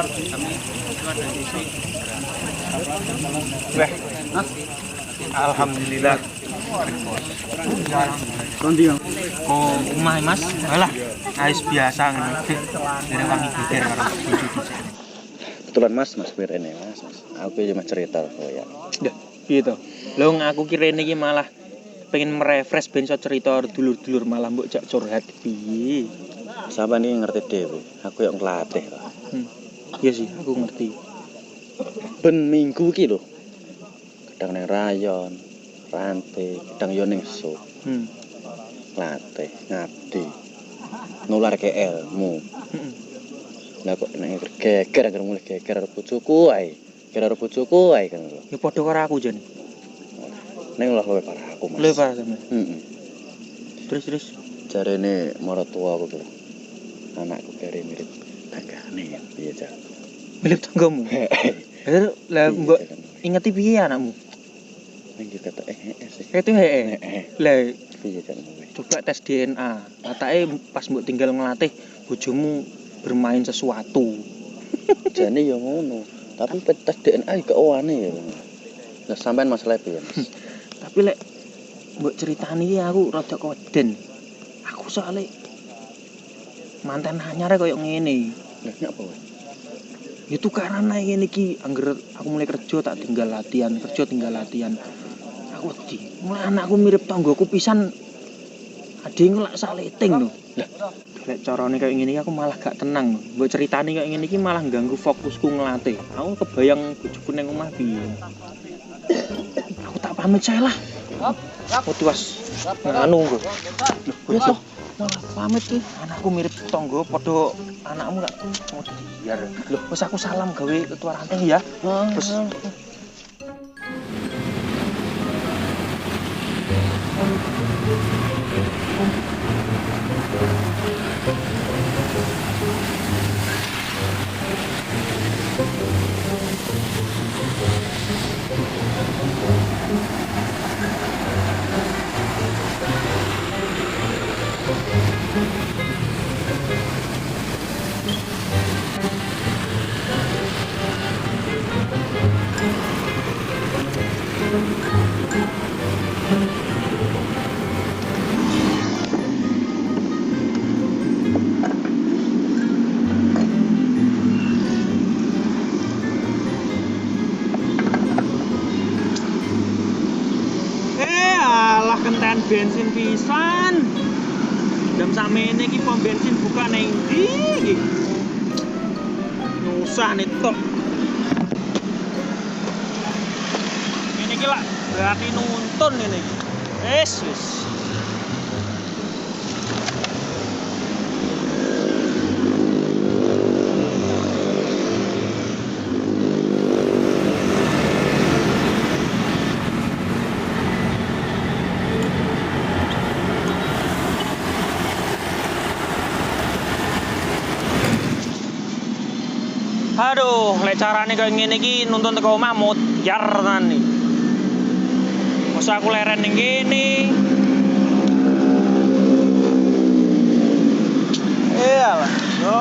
kami itu ada di sini. Weh. Alhamdulillah. Oh, omah Mas. Alah, ais biasa ngono. Dari wangi geger karo bojo dhisik. Kebetulan Mas Wirene Mas. Aku cuma cerita kok ya. Ya, piye to? Lho aku kirene iki malah pengen merefresh ben iso cerita dulur-dulur malah mbok jak curhat piye. Sampeyan iki ngerti dhewe. Aku yang nglatih kok. Iya sih, aku ngerti. Ben minggu iki lho. Kadang ning rayon, rantai, kadang yo ning suk. Latih, ngabdi. Nular ke ilmu. Lah kok nek geger anggere mulih geger karo bojoku ae. Kira karo bojoku ae kan lho. Ya padha karo aku jan. Ning lho luwih parah aku Mas. Luwih parah sampe. Terus Jarene maratuwa aku lho. Anakku kare mirip tanggane piye Cak? mirip tanggamu. Lah mbok ingeti piye anakmu? Ning kita tak sih. Itu heeh. Lah Piye Cak? coba tes DNA. Katanya pas mbok tinggal ngelatih bojomu bermain sesuatu. Jane ya ngono. Tapi tes DNA gak owane ya. Lah sampean masalah piye, Mas? Tapi lek mbok ceritani aku rada koden. Aku soalnya mantan anyar koyo ngene. Lah nyapa wae? Itu karena ngene iki angger aku mulai kerja tak tinggal latihan, kerja tinggal latihan. Aku wedi. Mulai anakku mirip tanggoku pisan. Ade ngelak saleting lho. Lah, lek carane koyo ngene iki aku malah gak tenang. Mbok ceritani koyo ngene iki malah ganggu fokusku ngelatih. Aku kebayang bojoku ning omah piye. Aku tak pamit saya lah. Aku tuas nganu kok. Lho, kok malah pamit ki. Anakku mirip tangga padha anakmu gak mau biar. Loh, wis aku salam gawe ketua ranting ya. Wis. Alah kenten bensin pisan. Jam sakmene iki pom bensin buka ning ndi iki? Nyusah nih tok. Ini iki lak berarti nuntun ini. Wis. Aduh, lek carane koyo ngene iki nuntun teko omah mutiar tenan iki. Masa aku leren ning kene. Iyalah, yo.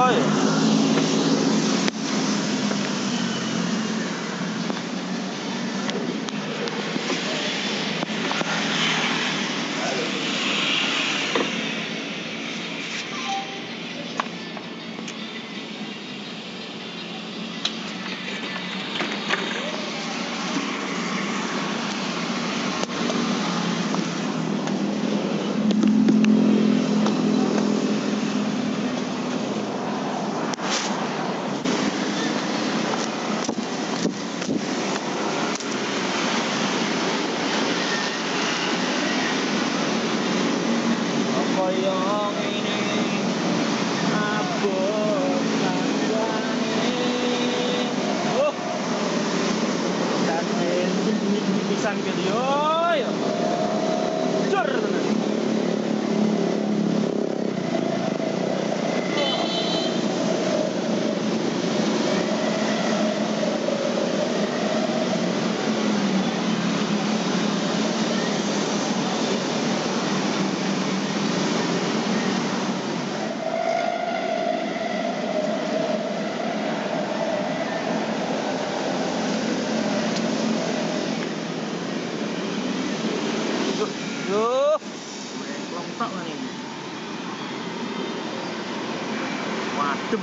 adem.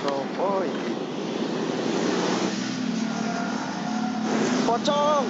Sopo iki? Pocong.